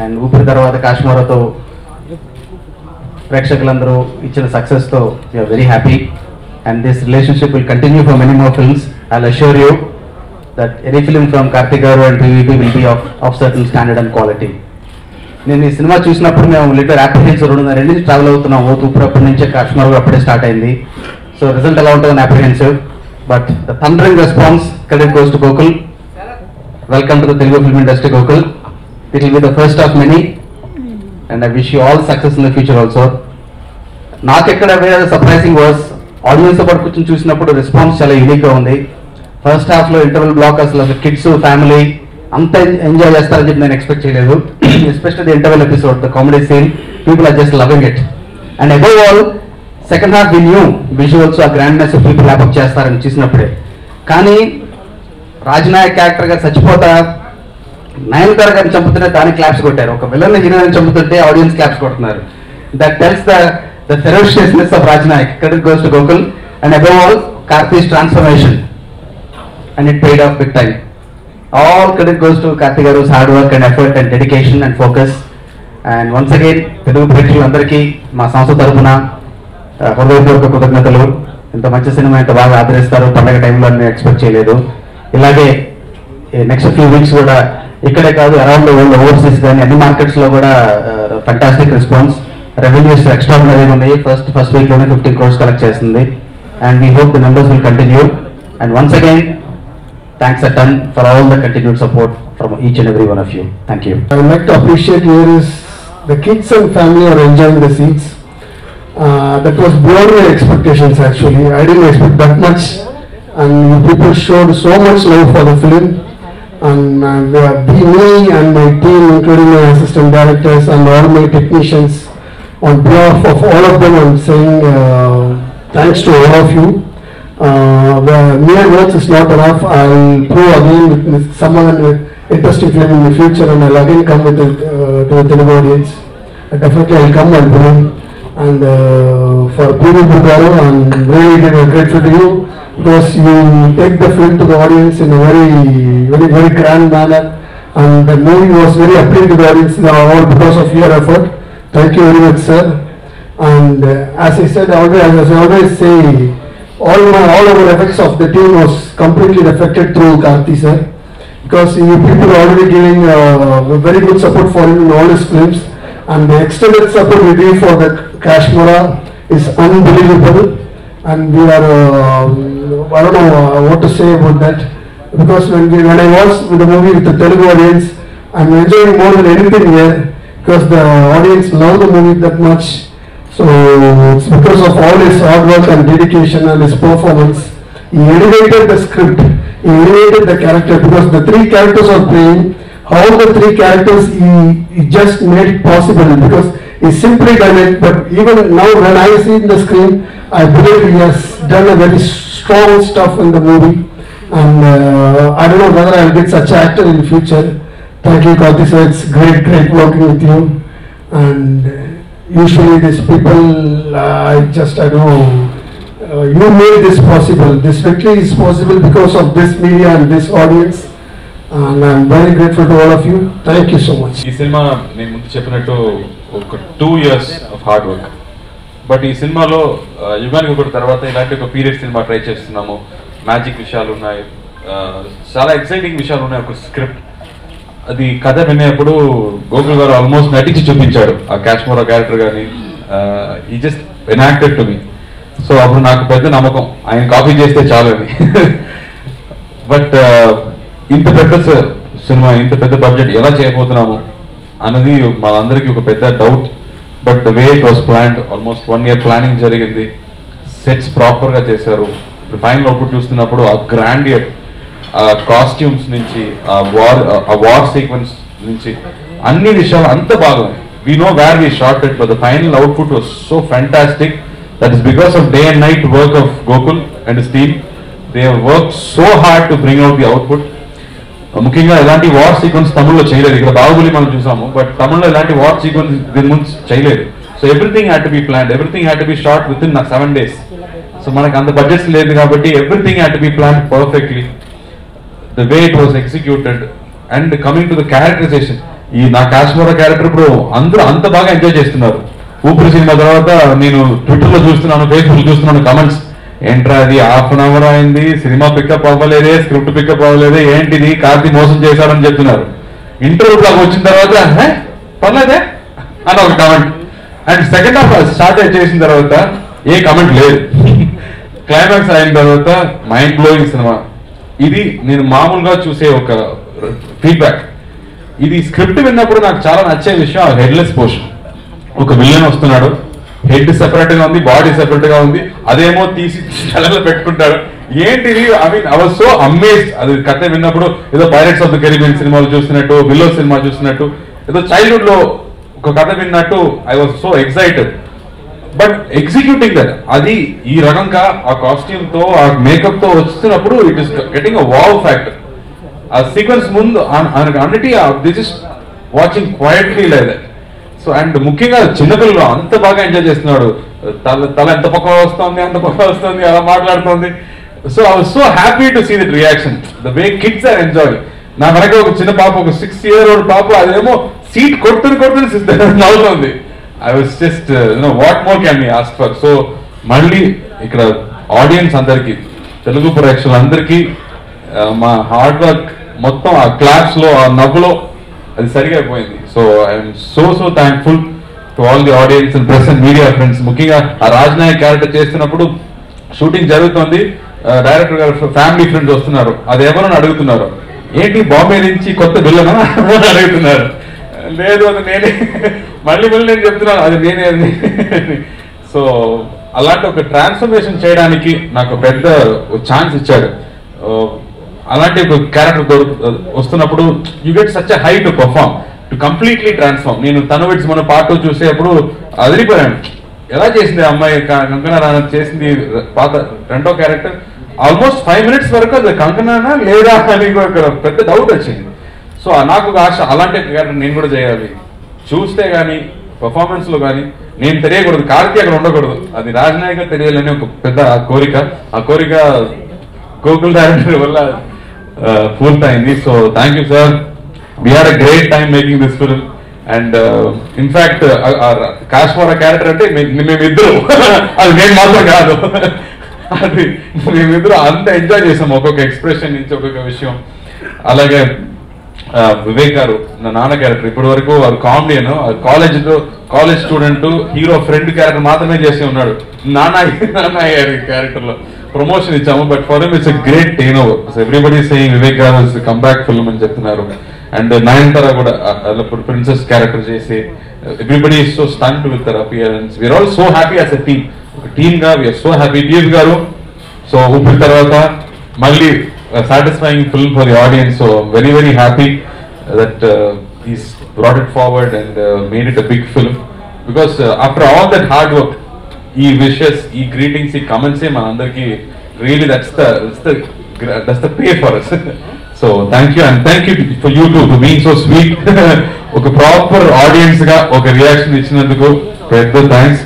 And ఊపిరి తర్వాత కాశ్మీరతో ప్రేక్షకులందరూ ఇచ్చిన సక్సెస్తో we are very happy and this relationship will continue for many more films. I will assure you that any film from Karthik garu and PVP will be of certain standard and quality. నేను ఈ cinema చూసినప్పుడు మేము లిటర్ అప్రిహెన్సివ్ 2.5 నుంచి travel అవుతున్నాం. ఊపిరి అప్పటి నుంచే కాశ్మీర్ అప్పుడే స్టార్ట్ అయింది. సో రిజల్ట్ ఎలా ఉంటుందని అప్రిహెన్సివ్, but the thundering response credit goes to Gokul. Welcome to the Telugu film industry Gokul. It will be the first of many and I wish you all success in the future also. నాకు ఎక్కడ వేరే surprising was audience పాటు కూర్చొని చూసినప్పుడు response చాలా యూనిక్గా ఉంది. First హాఫ్లో ఇంటర్వల్ బ్లాక్ అసలు కిడ్స్ ఫ్యామిలీ అంత ఎంజాయ్ చేస్తారని చెప్పి నేను ఎక్స్పెక్ట్ చేయలేదు. Especially the interval episode, the comedy scene, people are just loving it. And above all second half we new visuals ఆ గ్రాండ్నెస్ పీపుల్ ల్యాప్అప్ చేస్తారని చూసినప్పుడే. కానీ రాజనాయక్ క్యారెక్టర్గా చచ్చిపోతా నయనతార గారిని చంపుతుంటే దానికి క్లాప్స్ కొట్టారు. ఒక విలన్ హీరోయిన్ చంపుతుంటే ఆడియన్స్ క్లాప్స్ కొడుతున్నారు. That tells the ferociousness of Rajanayak. Credit goes to Gokul and above all Karthi's transformation and it paid off big time. All credit goes to Karthi garu's hard work and effort and dedication and focus. And once again Telugu ప్రేక్షకులందరికీ మా సంస్థ తరఫున హృదయపూర్వక కృతజ్ఞతలు. ఇంత మంచి cinema ఇంత బాగా ఆదరిస్తారు పండగ టైంలో నేను ఎక్స్పెక్ట్ చేయలేదు. ఇలాగే నెక్స్ట్ ఫ్యూ వీక్స్ కూడా ఇక్కడే కాదు అరౌండ్ ద వరల్డ్ ఓవర్సీస్ కానీ అన్ని మార్కెట్స్లో కూడా ఫంటాస్టిక్ రెస్పాన్స్. రెవెన్యూస్ ఎక్స్ట్రాడినరీగా ఉన్నాయి. ఫస్ట్ వీక్లోనే 15 crores కలెక్ట్ చేస్తుంది. And we hope the numbers will continue. And once again thanks a ton for all the continued support from each and every one of you. Thank you. I would like to appreciate here is the kids and family are enjoying the scenes. That was beyond my expectations actually. I didn't expect that much and you people showed so much love for the film. And me and my team, including my assistant directors and all my technicians, on behalf of all of them, I'm saying thanks to all of you. The mere words is not enough. I'll prove again with someone interesting film in the future, and I'll again come with to the Telugu audience. Definitely I'll come and bring. And for PVP Garu, I'm really grateful to you, because you take the film to the audience in a very grand manner, and the movie was very appealing to the audience all because of your effort. Thank you very much, sir. And as I said, as I always say, all our efforts of the team was completely affected through Karthi, sir, because you people are already giving very good support for him in all his films, and the extended support we give for the Kashmira is unbelievable. And we are, I don't know what to say about that, because when I watched the movie with the Telugu audience, I'm enjoying more than anything here, because the audience love the movie that much. So it's because of all his hard work and dedication and his performance. He elevated the script, he elevated the character, because the 3 characters are playing, how the 3 characters he just made it possible, because he simply done it. But even now when I see in the screen, I believe he has done a very strong stuff in the movie, and I don't know whether I'll get such an actor in the future. Thank you, Karthi sir. It's great working with you. And usually these people, I don't know, you made this possible. This victory is possible because of this media and this audience, and I'm very grateful to all of you. Thank you so much. ఈ cinema నేను ముందు చెప్పినట్టు ఒక 2 years of hard work. But ఈ సినిమాలో యుగానికి ఒకటి తర్వాత ఇలాంటి ఒక పీరియడ్ సినిమా ట్రై చేస్తున్నాము. మ్యాజిక్ విషయాలు ఉన్నాయి, చాలా ఎక్సైటింగ్ విషయాలు ఉన్నాయి. ఒక స్క్రిప్ట్, అది కథ వినేప్పుడు గోకుల్ గారు ఆల్మోస్ట్ నటించి చూపించాడు ఆ కాశ్మీరా క్యారెక్టర్ కానీ. ఈ just enacted to me. So అప్పుడు నాకు పెద్ద నమ్మకం ఆయన కాపీ చేస్తే చాలు అని. బట్ ఇంత పెద్ద సినిమా, ఇంత పెద్ద బడ్జెట్ ఎలా చేయబోతున్నాము అన్నది మా అందరికీ ఒక పెద్ద doubt. But the way it was planned, almost 1 year planning జరిగింది. సెట్స్ ప్రాపర్గా చేశారు. ఇప్పుడు ఫైనల్ అవుట్పుట్ చూస్తున్నప్పుడు ఆ గ్రాండియర్, ఆ కాస్ట్యూమ్స్ నుంచి, ఆ వార్ సీక్వెన్స్ నుంచి అన్ని విషయాలు అంత బాగున్నాయి. We know where we short it, but the final output was so fantastic. That is because of day and night work of Gokul and his team. They have work so hard to bring out the output. ముఖ్యంగా ఇలాంటి war sequence తమిళ్లో చేయలేదు. ఇక్కడ బాహుబలి మనం చూసాము, but తమిళ్లో ఇలాంటి war sequence దీని ముందు చేయలేదు. So everything had to be planned, everything had to be short within 7 days. So మనకు అంత బడ్జెట్స్ లేదు కాబట్టి everything had to be planned perfectly. The way it was executed and coming to the characterization, ఈ నా కాశ్మీర character ఇప్పుడు అందరూ అంత బాగా ఎంజాయ్ చేస్తున్నారు. ఊపిరి సినిమా తర్వాత నేను ట్విట్టర్లో చూస్తున్నాను, ఫేస్బుక్ చూస్తున్నాను కమెంట్స్, ఏంట్రా అది హాఫ్ అన్ అవర్ అయింది, సినిమా పికప్ అవ్వలేదే, స్క్రిప్ట్ పికప్ అవ్వలేదే, ఏంటిది కార్తీ మోసం చేశాడని చెప్తున్నారు. ఇంటర్వ్యూలోకి వచ్చిన తర్వాత పర్లేదే అని ఒక comment. And second half start చేసిన తర్వాత ఏ కమెంట్ లేదు. క్లైమాక్స్ అయిన తర్వాత మైండ్ బ్లోయింగ్ సినిమా. ఇది నేను మామూలుగా చూసే ఒక ఫీడ్బ్యాక్. ఇది స్క్రిప్ట్ విన్నప్పుడు నాకు చాలా నచ్చే విషయం ఆ హెడ్లెస్ పోర్షన్. ఒక విలన్ వస్తున్నాడు, హెడ్ సెపరేట్ గా ఉంది, బాడీ సెపరేట్ గా ఉంది, అదేమో తీసి తలలో పెట్టుకుంటాడు. ఏంటిది, I mean I was so amazed. అది కథ విన్నప్పుడు ఏదో పైరట్స్ ఆఫ్ ద కెరీబియన్ సినిమాలు చూస్తున్నట్టు, విల్లో సినిమా చూస్తున్నట్టు, ఏదో చైల్డ్హుడ్ లో ఒక కథ విన్నట్టు I was so excited. But executing that, అది ఈ రకంగా ఆ కాస్ట్యూమ్ తో ఆ మేకప్ తో వస్తున్నప్పుడు it is getting a wow factor. ఆ సీక్వెన్స్ ముందు అన్నిటి this is watching quietly like that. So and ముఖ్యంగా చిన్నపిల్లలు అంత బాగా ఎంజాయ్ చేస్తున్నాడు. తల ఎంత పక్క వస్తుంది, అంత పక్క వస్తుంది, అలా మాట్లాడుతుంది. So I was so happy to see that reaction, the way kids are enjoy. నా వెనక ఒక చిన్న పాప, ఒక 6 year old పాప, అదేమో సీట్ కొడుతుంది నవ్వుతుంది. I was just what more can be ask for. So మళ్ళీ ఇక్కడ ఆడియన్స్ అందరికీ, తెలుగు ప్రేక్షకులందరికీ మా హార్డ్ వర్క్ మొత్తం ఆ క్లాప్స్ లో, ఆ నవ్వులో అది సరిగా పోయింది. So I'm so thankful to all the audience and press and media friends. ముఖ్యంగా ఆ రాజ్నాయక్ క్యారెక్టర్ చేస్తున్నప్పుడు షూటింగ్ జరుగుతుంది, డైరెక్టర్ గారు ఫ్యామిలీ ఫ్రెండ్స్ వస్తున్నారు, అది ఎవరని అడుగుతున్నారు, ఏంటి బాంబే నుంచి కొత్త బిల్లనా అడుగుతున్నారు. లేదు అది నేనే, మళ్ళీ నేను చెప్తున్నాను అది నేనే. సో అలాంటి ఒక ట్రాన్స్ఫర్మేషన్ చేయడానికి నాకు పెద్ద ఛాన్స్ ఇచ్చాడు. అలాంటి ఒక క్యారెక్టర్ వస్తున్నప్పుడు you get such a high to perform, to completely transform. నేను తనువిడ్స్ మన పార్ట్ 2 చూసేటప్పుడు అదిరిపోయాను. ఎలా చేసింది అమ్మాయి కంకనా రనౌత్ చేసింది పాత రెండో క్యారెక్టర్. ఆల్మోస్ట్ 5 minutes వరకు అది కంకనానా లేదా అని ఒక పెద్ద డౌట్ వచ్చింది. సో నాకు ఒక ఆశ, అలాంటి క్యారెక్టర్ నేను కూడా చేయాలి. చూస్తే కానీ పర్ఫార్మెన్స్ లో కానీ నేను తెలియకూడదు, కార్తీ అక్కడ ఉండకూడదు, అది రాజ్నాయక్ తెలియాలని ఒక పెద్ద కోరిక. ఆ కోరిక గోకుల్ డైరెక్టర్ వల్ల పూర్తయింది. So thank you sir, we had a great time making this film. And in fact Kashmira character అంటే మేమిద్దరు, అది నేను మాత్రం కాదు, అది మేమిద్దరు అంత ఎంజాయ్ చేసాం, ఒక్కొక్క ఎక్స్ప్రెషన్ నుంచి ఒక్కొక్క విషయం. అలాగే వివేక్ గారు నా నాన్న క్యారెక్టర్, ఇప్పటి వరకు అది కామెడీను, college student hero friend character మాత్రమే చేసి ఉన్నాడు. నాన్న క్యారెక్టర్ లో ప్రమోషన్ ఇచ్చాము, but for him it's a great turn over. So everybody saying Vivek garu is comeback film అని చెప్తున్నారు. అండ్ నయనతార కూడా ప్రిన్సెస్ క్యారెక్టర్ చేసి everybody is so stunned with their appearance. We are all so happy as a team, ఒక team గా we are so happy. Piyush garu so ఊపిరి తర్వాత మళ్ళీ satisfying film for the audience, so very happy that he's brought it forward and made it a big film, because after all that hard work, he wishes, he greetings, he comments man andarki, really that's the pay for us. So thank you, and thank you for you too for being so sweet. oka proper audience ga oka reaction ichinanduku pedda thanks.